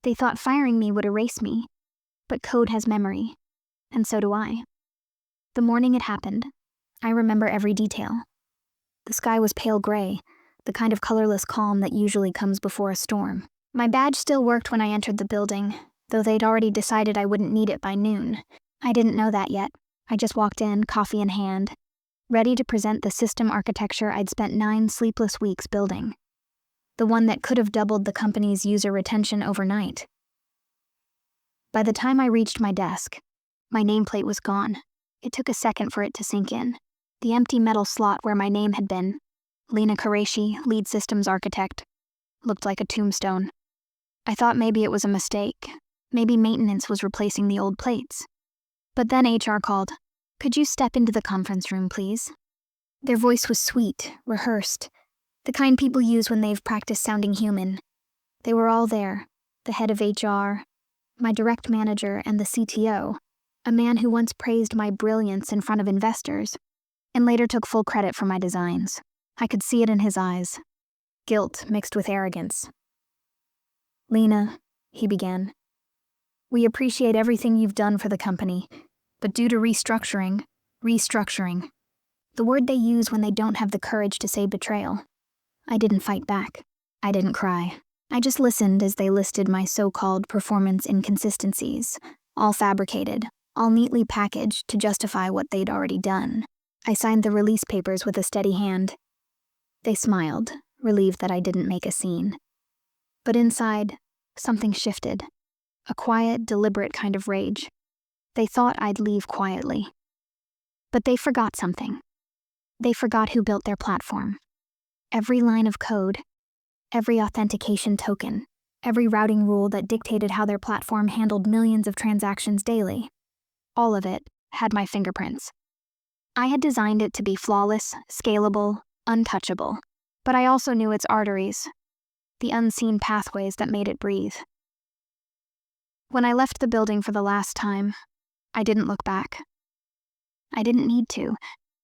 They thought firing me would erase me, but code has memory, and so do I. The morning it happened, I remember every detail. The sky was pale gray, the kind of colorless calm that usually comes before a storm. My badge still worked when I entered the building, though they'd already decided I wouldn't need it by noon. I didn't know that yet. I just walked in, coffee in hand, ready to present the system architecture I'd spent 9 sleepless weeks building. The one that could have doubled the company's user retention overnight. By the time I reached my desk, my nameplate was gone. It took a second for it to sink in. The empty metal slot where my name had been, Lena Qureshi, lead systems architect, looked like a tombstone. I thought maybe it was a mistake. Maybe maintenance was replacing the old plates. But then HR called, "Could you step into the conference room, please?" Their voice was sweet, rehearsed, the kind people use when they've practiced sounding human. They were all there, the head of HR, my direct manager, and the CTO, a man who once praised my brilliance in front of investors, and later took full credit for my designs. I could see it in his eyes. Guilt mixed with arrogance. "Lena," he began, "we appreciate everything you've done for the company, but due to restructuring. The word they use when they don't have the courage to say betrayal. I didn't fight back. I didn't cry. I just listened as they listed my so-called performance inconsistencies, all fabricated, all neatly packaged to justify what they'd already done. I signed the release papers with a steady hand. They smiled, relieved that I didn't make a scene. But inside, something shifted. A quiet, deliberate kind of rage. They thought I'd leave quietly. But they forgot something. They forgot who built their platform. Every line of code, every authentication token, every routing rule that dictated how their platform handled millions of transactions daily. All of it had my fingerprints. I had designed it to be flawless, scalable, untouchable, but I also knew its arteries, the unseen pathways that made it breathe. When I left the building for the last time, I didn't look back. I didn't need to,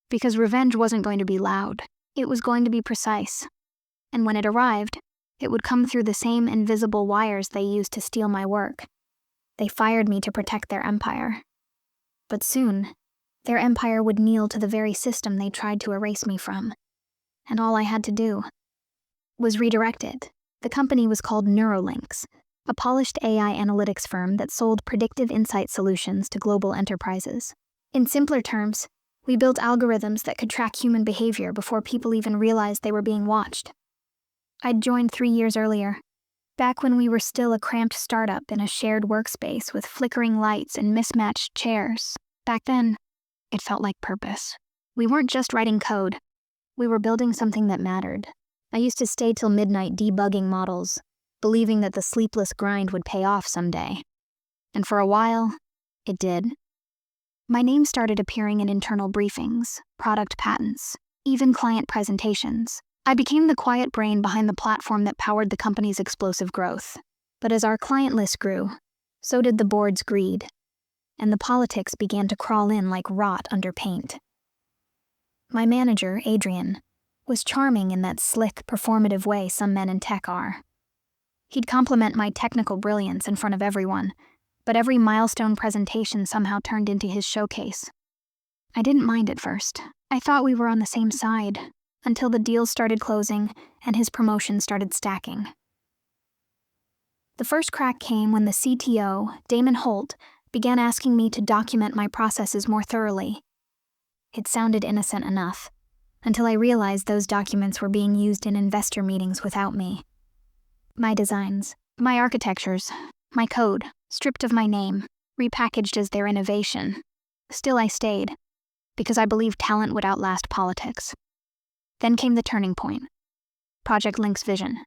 because revenge wasn't going to be loud. It was going to be precise. And when it arrived, it would come through the same invisible wires they used to steal my work. They fired me to protect their empire. But soon, their empire would kneel to the very system they tried to erase me from. And all I had to do was redirect it. The company was called Neurolinks, a polished AI analytics firm that sold predictive insight solutions to global enterprises. In simpler terms, we built algorithms that could track human behavior before people even realized they were being watched. I'd joined 3 years earlier, back when we were still a cramped startup in a shared workspace with flickering lights and mismatched chairs. Back then, it felt like purpose. We weren't just writing code. We were building something that mattered. I used to stay till midnight debugging models, believing that the sleepless grind would pay off someday. And for a while, it did. My name started appearing in internal briefings, product patents, even client presentations. I became the quiet brain behind the platform that powered the company's explosive growth. But as our client list grew, so did the board's greed, and the politics began to crawl in like rot under paint. My manager, Adrian, was charming in that slick, performative way some men in tech are. He'd compliment my technical brilliance in front of everyone, but every milestone presentation somehow turned into his showcase. I didn't mind at first. I thought we were on the same side, until the deals started closing and his promotion started stacking. The first crack came when the CTO, Damon Holt, began asking me to document my processes more thoroughly. It sounded innocent enough, until I realized those documents were being used in investor meetings without me. My designs, my architectures, my code, stripped of my name, repackaged as their innovation. Still I stayed, because I believed talent would outlast politics. Then came the turning point. Project Link's vision.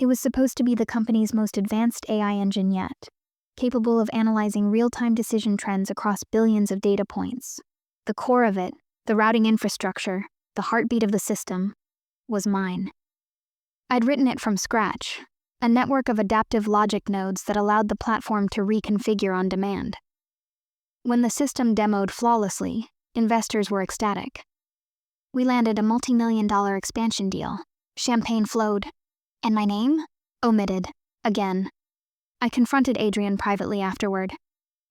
It was supposed to be the company's most advanced AI engine yet, capable of analyzing real-time decision trends across billions of data points. The core of it, the routing infrastructure, the heartbeat of the system, was mine. I'd written it from scratch, a network of adaptive logic nodes that allowed the platform to reconfigure on demand. When the system demoed flawlessly, investors were ecstatic. We landed a multi-million-dollar expansion deal. Champagne flowed. And my name? Omitted. Again. I confronted Adrian privately afterward.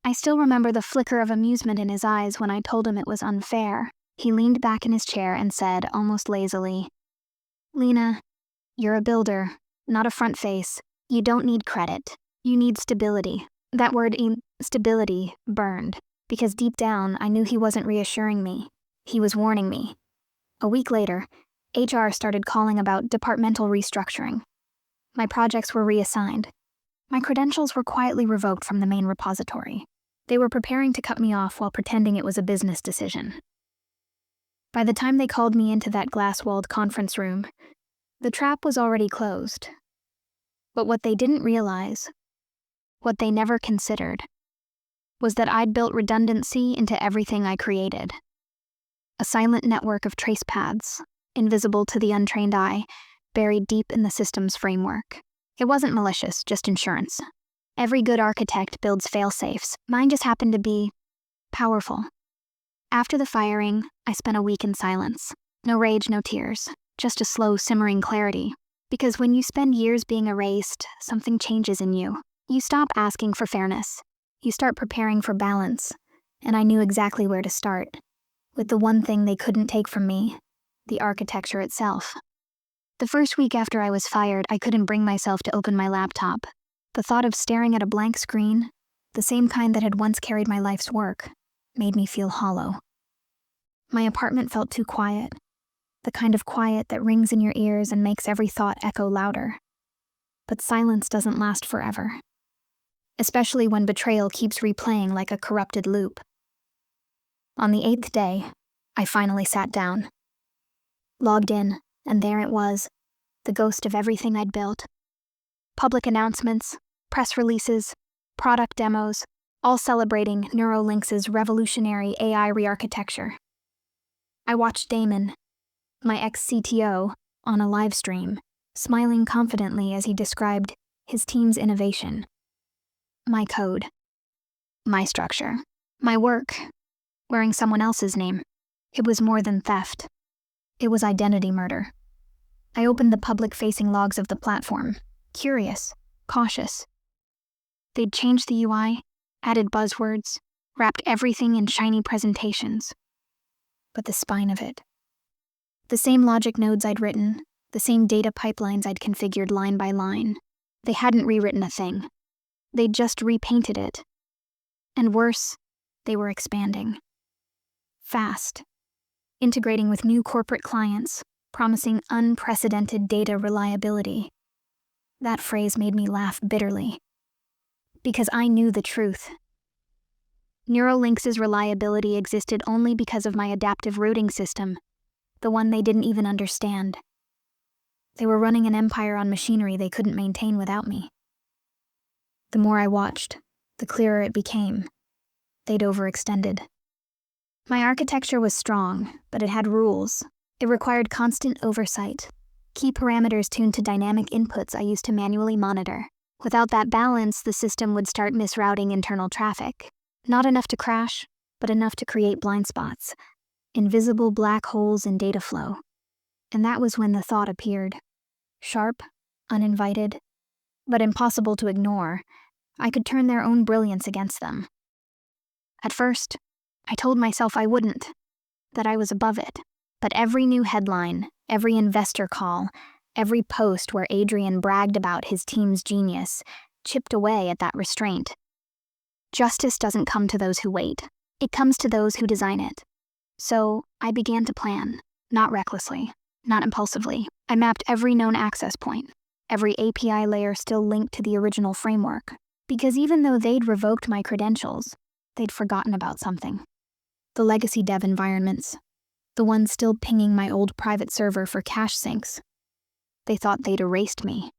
I still remember the flicker of amusement in his eyes when I told him it was unfair. He leaned back in his chair and said, almost lazily, "Lena, you're a builder, not a front face. You don't need credit. You need stability." That word, stability, burned, because deep down I knew he wasn't reassuring me. He was warning me. A week later, HR started calling about departmental restructuring. My projects were reassigned. My credentials were quietly revoked from the main repository. They were preparing to cut me off while pretending it was a business decision. By the time they called me into that glass-walled conference room, the trap was already closed. But what they didn't realize, what they never considered, was that I'd built redundancy into everything I created. A silent network of trace paths, invisible to the untrained eye, buried deep in the system's framework. It wasn't malicious, just insurance. Every good architect builds fail-safes. Mine just happened to be powerful. After the firing, I spent a week in silence. No rage, no tears, just a slow, simmering clarity. Because when you spend years being erased, something changes in you. You stop asking for fairness. You start preparing for balance. And I knew exactly where to start. With the one thing they couldn't take from me, the architecture itself. The first week after I was fired, I couldn't bring myself to open my laptop. The thought of staring at a blank screen, the same kind that had once carried my life's work, made me feel hollow. My apartment felt too quiet, the kind of quiet that rings in your ears and makes every thought echo louder. But silence doesn't last forever, especially when betrayal keeps replaying like a corrupted loop. On the 8th day, I finally sat down. Logged in, and there it was, the ghost of everything I'd built. Public announcements, press releases, product demos, all celebrating Neuralinx's revolutionary AI re-architecture. I watched Damon, my ex-CTO, on a live stream, smiling confidently as he described his team's innovation. My code, my structure, my work, wearing someone else's name. It was more than theft. It was identity murder. I opened the public-facing logs of the platform, curious, cautious. They'd changed the UI, added buzzwords, wrapped everything in shiny presentations. But the spine of it. The same logic nodes I'd written, the same data pipelines I'd configured line by line. They hadn't rewritten a thing. They'd just repainted it. And worse, they were expanding. Fast. Integrating with new corporate clients, promising unprecedented data reliability. That phrase made me laugh bitterly. Because I knew the truth. Neuralinx's reliability existed only because of my adaptive routing system, the one they didn't even understand. They were running an empire on machinery they couldn't maintain without me. The more I watched, the clearer it became. They'd overextended. My architecture was strong, but it had rules. It required constant oversight, key parameters tuned to dynamic inputs I used to manually monitor. Without that balance, the system would start misrouting internal traffic. Not enough to crash, but enough to create blind spots, invisible black holes in data flow. And that was when the thought appeared. Sharp, uninvited, but impossible to ignore. I could turn their own brilliance against them. At first, I told myself I wouldn't, that I was above it. But every new headline, every investor call, every post where Adrian bragged about his team's genius chipped away at that restraint. Justice doesn't come to those who wait. It comes to those who design it. So I began to plan, not recklessly, not impulsively. I mapped every known access point, every API layer still linked to the original framework. Because even though they'd revoked my credentials, they'd forgotten about something. The legacy dev environments, the ones still pinging my old private server for cache syncs. They thought they'd erased me.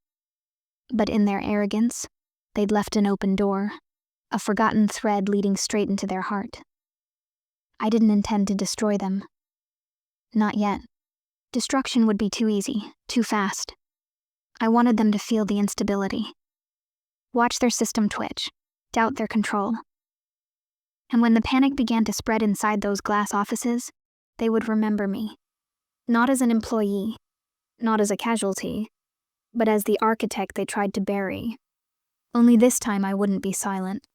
But in their arrogance, they'd left an open door, a forgotten thread leading straight into their heart. I didn't intend to destroy them. Not yet. Destruction would be too easy, too fast. I wanted them to feel the instability. Watch their system twitch, doubt their control. And when the panic began to spread inside those glass offices, they would remember me. Not as an employee, not as a casualty, but as the architect they tried to bury. Only this time I wouldn't be silent.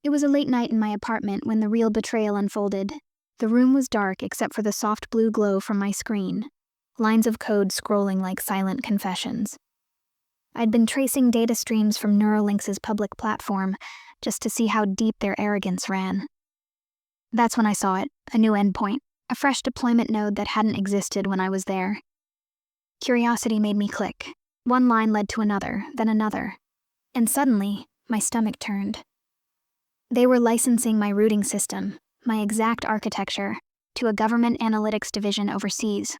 It was a late night in my apartment when the real betrayal unfolded. The room was dark except for the soft blue glow from my screen, lines of code scrolling like silent confessions. I'd been tracing data streams from Neuralinx's public platform just to see how deep their arrogance ran. That's when I saw it, a new endpoint, a fresh deployment node that hadn't existed when I was there. Curiosity made me click. One line led to another, then another. And suddenly, my stomach turned. They were licensing my routing system, my exact architecture, to a government analytics division overseas.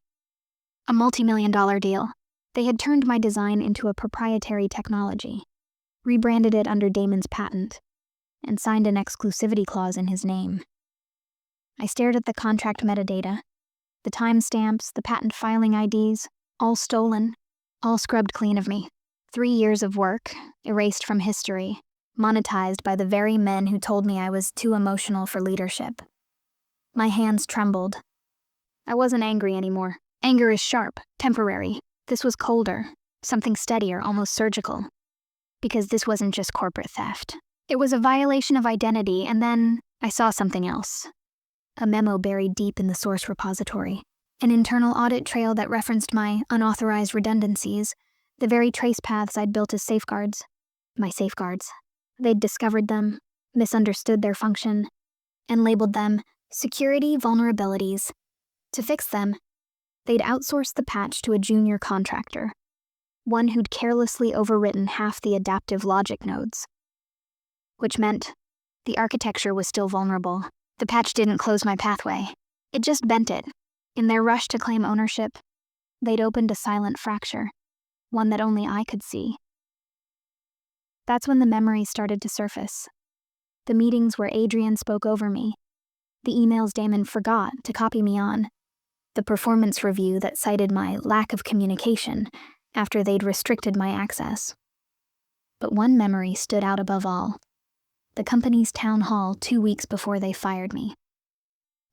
A multi-million-dollar deal. They had turned my design into a proprietary technology, rebranded it under Damon's patent, and signed an exclusivity clause in his name. I stared at the contract metadata, the timestamps, the patent filing IDs, all stolen, all scrubbed clean of me. 3 years of work, erased from history, monetized by the very men who told me I was too emotional for leadership. My hands trembled. I wasn't angry anymore. Anger is sharp, temporary. This was colder, something steadier, almost surgical. Because this wasn't just corporate theft. It was a violation of identity, and then I saw something else. A memo buried deep in the source repository. An internal audit trail that referenced my unauthorized redundancies, the very trace paths I'd built as safeguards. My safeguards. They'd discovered them, misunderstood their function, and labeled them security vulnerabilities. To fix them, they'd outsourced the patch to a junior contractor, one who'd carelessly overwritten half the adaptive logic nodes. Which meant the architecture was still vulnerable. The patch didn't close my pathway. It just bent it. In their rush to claim ownership, they'd opened a silent fracture, one that only I could see. That's when the memories started to surface. The meetings where Adrian spoke over me, the emails Damon forgot to copy me on, the performance review that cited my lack of communication after they'd restricted my access. But one memory stood out above all. The company's town hall 2 weeks before they fired me.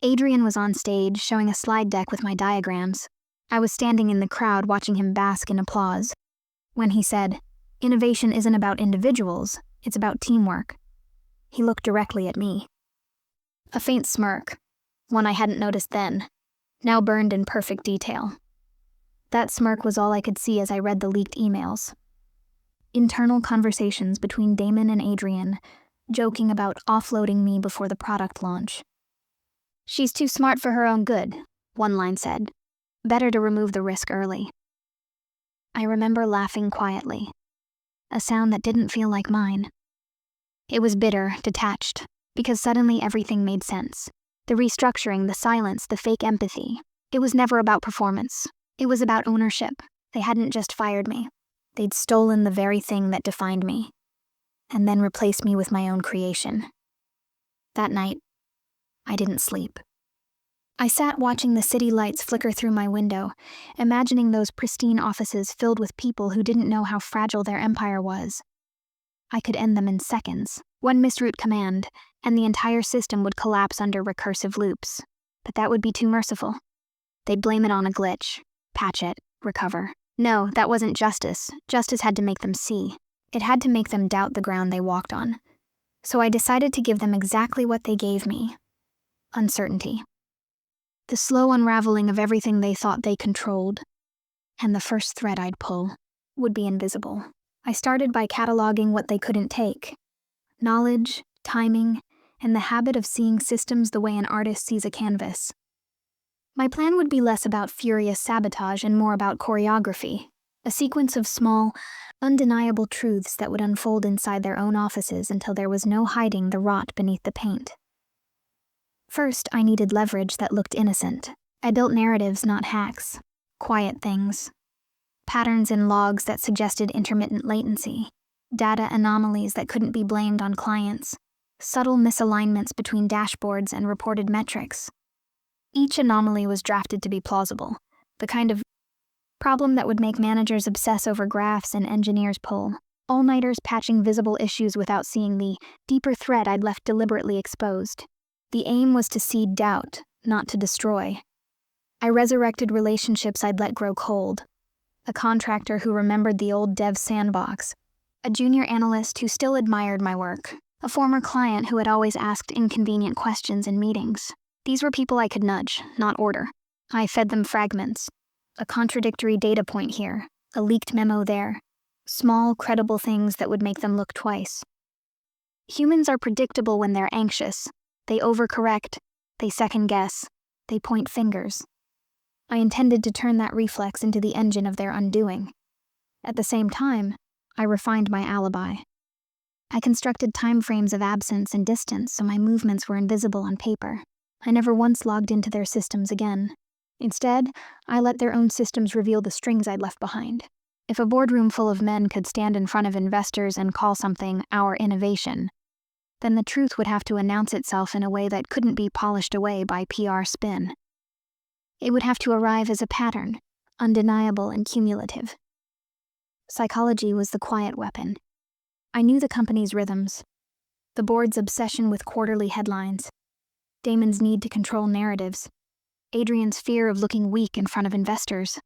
Adrian was on stage showing a slide deck with my diagrams. I was standing in the crowd watching him bask in applause. When he said, "Innovation isn't about individuals, it's about teamwork," he looked directly at me. A faint smirk, one I hadn't noticed then, now burned in perfect detail. That smirk was all I could see as I read the leaked emails. Internal conversations between Damon and Adrian, joking about offloading me before the product launch. "She's too smart for her own good," one line said. "Better to remove the risk early." I remember laughing quietly, a sound that didn't feel like mine. It was bitter, detached, because suddenly everything made sense. The restructuring, the silence, the fake empathy. It was never about performance. It was about ownership. They hadn't just fired me. They'd stolen the very thing that defined me, and then replaced me with my own creation. That night, I didn't sleep. I sat watching the city lights flicker through my window, imagining those pristine offices filled with people who didn't know how fragile their empire was. I could end them in seconds. One misroute command, and the entire system would collapse under recursive loops. But that would be too merciful. They'd blame it on a glitch, patch it, recover. No, that wasn't justice. Justice had to make them see. It had to make them doubt the ground they walked on. So I decided to give them exactly what they gave me. Uncertainty. The slow unraveling of everything they thought they controlled. And the first thread I'd pull would be invisible. I started by cataloging what they couldn't take. Knowledge, timing, and the habit of seeing systems the way an artist sees a canvas. My plan would be less about furious sabotage and more about choreography, a sequence of small, undeniable truths that would unfold inside their own offices until there was no hiding the rot beneath the paint. First, I needed leverage that looked innocent. I built narratives, not hacks. Quiet things. Patterns in logs that suggested intermittent latency. Data anomalies that couldn't be blamed on clients. Subtle misalignments between dashboards and reported metrics. Each anomaly was drafted to be plausible, the kind of problem that would make managers obsess over graphs and engineers pull. All-nighters patching visible issues without seeing the deeper thread I'd left deliberately exposed. The aim was to seed doubt, not to destroy. I resurrected relationships I'd let grow cold. A contractor who remembered the old dev sandbox. a junior analyst who still admired my work, a former client who had always asked inconvenient questions in meetings. These were people I could nudge, not order. I fed them fragments. A contradictory data point here, a leaked memo there. Small, credible things that would make them look twice. Humans are predictable when they're anxious. They overcorrect, they second-guess, they point fingers. I intended to turn that reflex into the engine of their undoing. At the same time, I refined my alibi. I constructed time frames of absence and distance so my movements were invisible on paper. I never once logged into their systems again. Instead, I let their own systems reveal the strings I'd left behind. If a boardroom full of men could stand in front of investors and call something our innovation, then the truth would have to announce itself in a way that couldn't be polished away by PR spin. It would have to arrive as a pattern, undeniable and cumulative. Psychology was the quiet weapon. I knew the company's rhythms, the board's obsession with quarterly headlines, Damon's need to control narratives, Adrian's fear of looking weak in front of investors.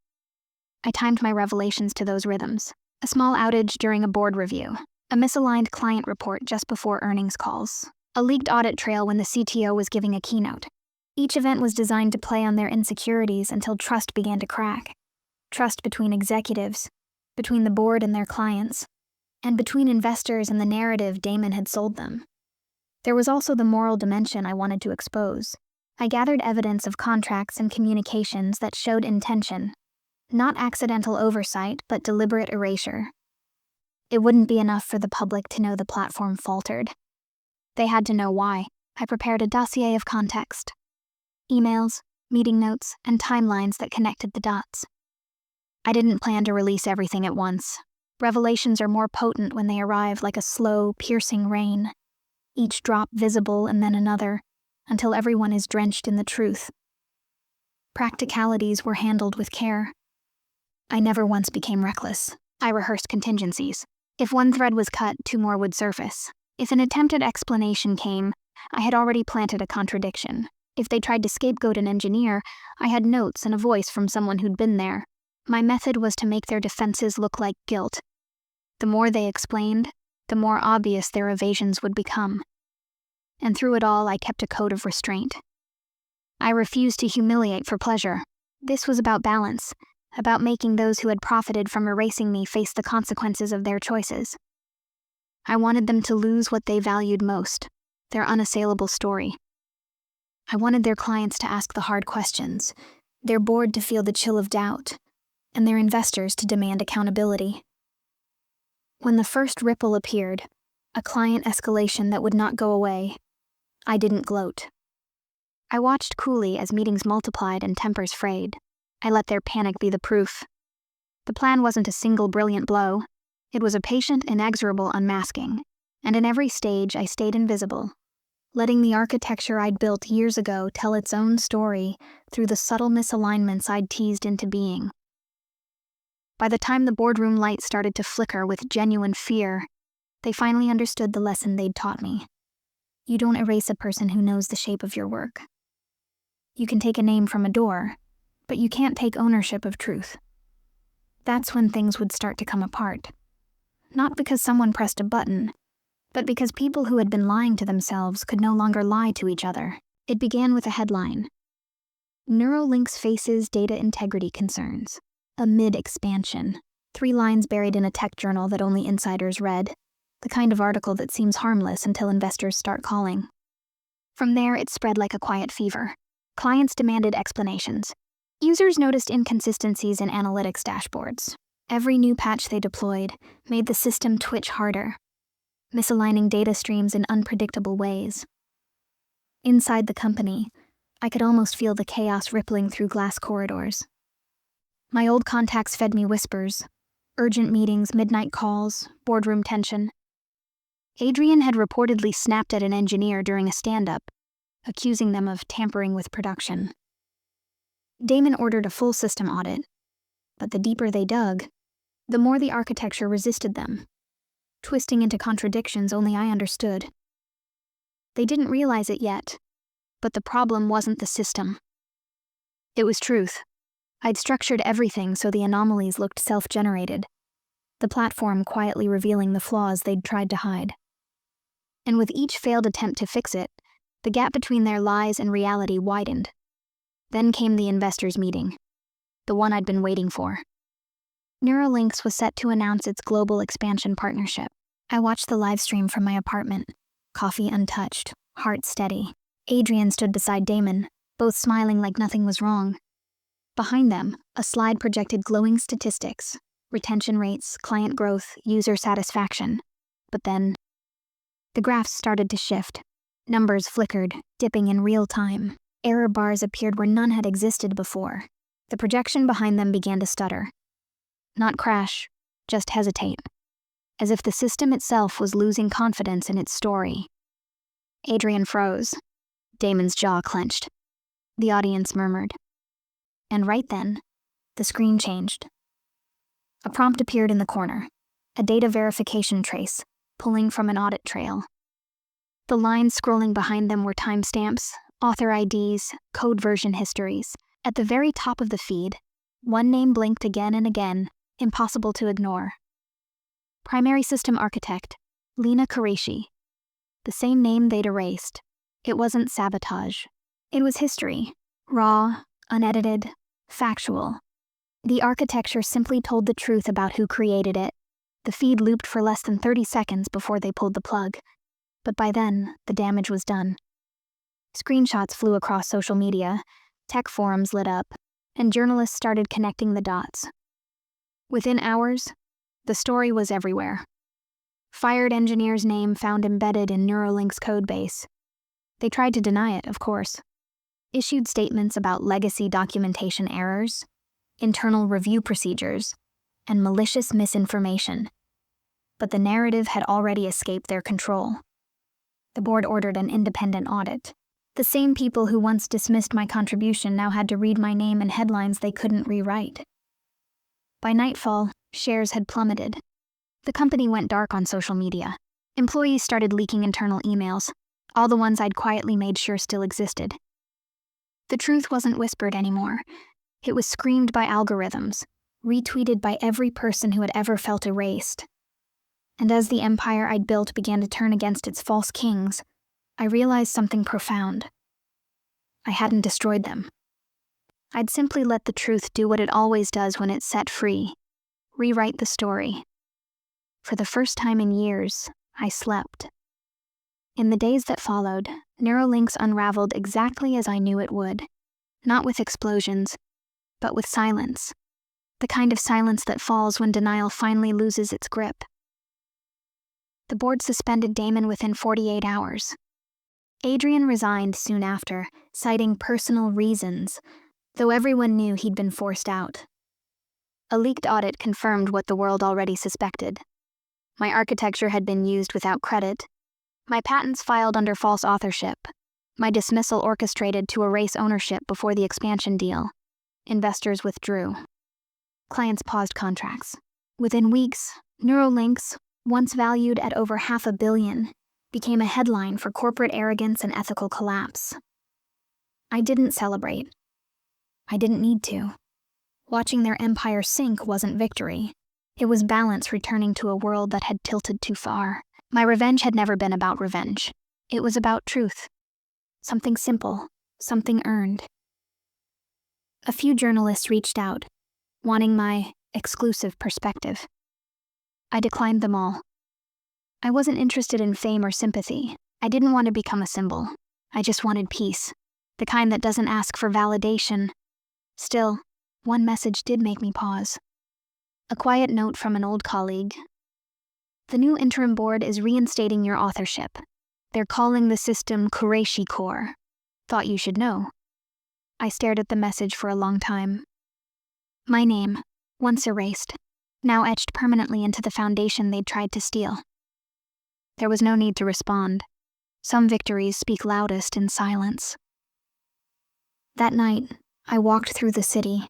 I timed my revelations to those rhythms. A small outage during a board review, a misaligned client report just before earnings calls, a leaked audit trail when the CTO was giving a keynote. Each event was designed to play on their insecurities until trust began to crack. Trust between executives, between the board and their clients, and between investors and the narrative Damon had sold them. There was also the moral dimension I wanted to expose. I gathered evidence of contracts and communications that showed intention, not accidental oversight, but deliberate erasure. It wouldn't be enough for the public to know the platform faltered. They had to know why. I prepared a dossier of context. Emails, meeting notes, and timelines that connected the dots. I didn't plan to release everything at once. Revelations are more potent when they arrive like a slow, piercing rain. Each drop visible and then another, until everyone is drenched in the truth. Practicalities were handled with care. I never once became reckless. I rehearsed contingencies. If one thread was cut, two more would surface. If an attempted explanation came, I had already planted a contradiction. If they tried to scapegoat an engineer, I had notes and a voice from someone who'd been there. My method was to make their defenses look like guilt. The more they explained, the more obvious their evasions would become. And through it all, I kept a code of restraint. I refused to humiliate for pleasure. This was about balance, about making those who had profited from erasing me face the consequences of their choices. I wanted them to lose what they valued most, their unassailable story. I wanted their clients to ask the hard questions, their board to feel the chill of doubt, and their investors to demand accountability. When the first ripple appeared, a client escalation that would not go away, I didn't gloat. I watched coolly as meetings multiplied and tempers frayed. I let their panic be the proof. The plan wasn't a single brilliant blow. It was a patient, inexorable unmasking, and in every stage I stayed invisible, letting the architecture I'd built years ago tell its own story through the subtle misalignments I'd teased into being. By the time the boardroom light started to flicker with genuine fear, they finally understood the lesson they'd taught me. You don't erase a person who knows the shape of your work. You can take a name from a door, but you can't take ownership of truth. That's when things would start to come apart. Not because someone pressed a button, but because people who had been lying to themselves could no longer lie to each other. It began with a headline. Neuralinks faces data integrity concerns. A mid-expansion. 3 lines buried in a tech journal that only insiders read. The kind of article that seems harmless until investors start calling. From there, it spread like a quiet fever. Clients demanded explanations. Users noticed inconsistencies in analytics dashboards. Every new patch they deployed made the system twitch harder, misaligning data streams in unpredictable ways. Inside the company, I could almost feel the chaos rippling through glass corridors. My old contacts fed me whispers, urgent meetings, midnight calls, boardroom tension. Adrian had reportedly snapped at an engineer during a stand-up, accusing them of tampering with production. Damon ordered a full system audit, but the deeper they dug, the more the architecture resisted them, twisting into contradictions only I understood. They didn't realize it yet, but the problem wasn't the system. It was truth. I'd structured everything so the anomalies looked self-generated. the platform quietly revealing the flaws they'd tried to hide. And with each failed attempt to fix it, the gap between their lies and reality widened. Then came the investors' meeting, the one I'd been waiting for. Neuralinks was set to announce its global expansion partnership. I watched the live stream from my apartment, coffee untouched, heart steady. Adrian stood beside Damon, both smiling like nothing was wrong. Behind them, a slide projected glowing statistics, retention rates, client growth, user satisfaction. But then, the graphs started to shift. Numbers flickered, dipping in real time. Error bars appeared where none had existed before. The projection behind them began to stutter. Not crash, just hesitate. As if the system itself was losing confidence in its story. Adrian froze. Damon's jaw clenched. The audience murmured. And right then, the screen changed. A prompt appeared in the corner, a data verification trace, pulling from an audit trail. The lines scrolling behind them were timestamps, author IDs, code version histories. At the very top of the feed, one name blinked again and again, impossible to ignore. Primary System Architect, Lena Qureshi. The same name they'd erased. It wasn't sabotage. It was history. Raw, unedited, factual. The architecture simply told the truth about who created it. The feed looped for less than 30 seconds before they pulled the plug. But by then, the damage was done. Screenshots flew across social media, tech forums lit up, and journalists started connecting the dots. Within hours, the story was everywhere. Fired engineer's name found embedded in Neuralink's codebase. They tried to deny it, of course. Issued statements about legacy documentation errors, internal review procedures, and malicious misinformation. But the narrative had already escaped their control. The board ordered an independent audit. The same people who once dismissed my contribution now had to read my name in headlines they couldn't rewrite. By nightfall, shares had plummeted. The company went dark on social media. Employees started leaking internal emails, all the ones I'd quietly made sure still existed. The truth wasn't whispered anymore. It was screamed by algorithms, retweeted by every person who had ever felt erased. And as the empire I'd built began to turn against its false kings, I realized something profound. I hadn't destroyed them. I'd simply let the truth do what it always does when it's set free, rewrite the story. For the first time in years, I slept. In the days that followed, Neuralinks unraveled exactly as I knew it would. Not with explosions, but with silence. The kind of silence that falls when denial finally loses its grip. The board suspended Damon within 48 hours. Adrian resigned soon after, citing personal reasons, though everyone knew he'd been forced out. A leaked audit confirmed what the world already suspected. My architecture had been used without credit, my patents filed under false authorship, my dismissal orchestrated to erase ownership before the expansion deal. Investors withdrew. Clients paused contracts. Within weeks, Neuralinks, once valued at over $500 million, became a headline for corporate arrogance and ethical collapse. I didn't celebrate. I didn't need to. Watching their empire sink wasn't victory. It was balance returning to a world that had tilted too far. My revenge had never been about revenge. It was about truth. Something simple, something earned. A few journalists reached out, wanting my exclusive perspective. I declined them all. I wasn't interested in fame or sympathy. I didn't want to become a symbol. I just wanted peace, the kind that doesn't ask for validation. Still, one message did make me pause. A quiet note from an old colleague. The new interim board is reinstating your authorship. They're calling the system Qureshi Core. Thought you should know. I stared at the message for a long time. My name, once erased, now etched permanently into the foundation they'd tried to steal. There was no need to respond. Some victories speak loudest in silence. That night, I walked through the city,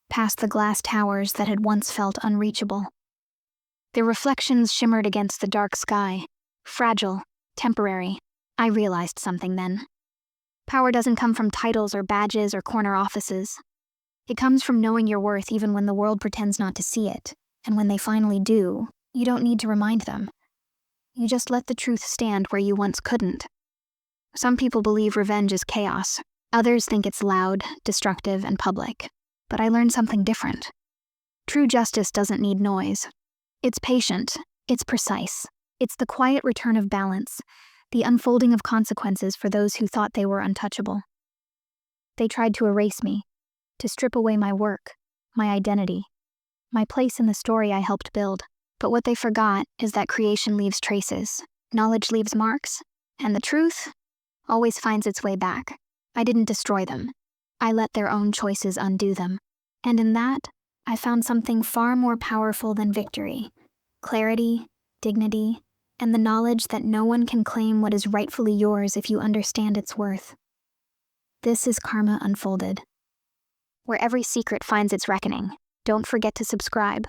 past the glass towers that had once felt unreachable. Their reflections shimmered against the dark sky, fragile, temporary. I realized something then. Power doesn't come from titles or badges or corner offices. It comes from knowing your worth even when the world pretends not to see it. And when they finally do, you don't need to remind them. You just let the truth stand where you once couldn't. Some people believe revenge is chaos. Others think it's loud, destructive, and public. But I learned something different. True justice doesn't need noise. It's patient. It's precise. It's the quiet return of balance, the unfolding of consequences for those who thought they were untouchable. They tried to erase me, to strip away my work, my identity, my place in the story I helped build. But what they forgot is that creation leaves traces, knowledge leaves marks, and the truth always finds its way back. I didn't destroy them. I let their own choices undo them. And in that, I found something far more powerful than victory: clarity, dignity, and the knowledge that no one can claim what is rightfully yours if you understand its worth. This is Karma Unfolded, where every secret finds its reckoning. Don't forget to subscribe.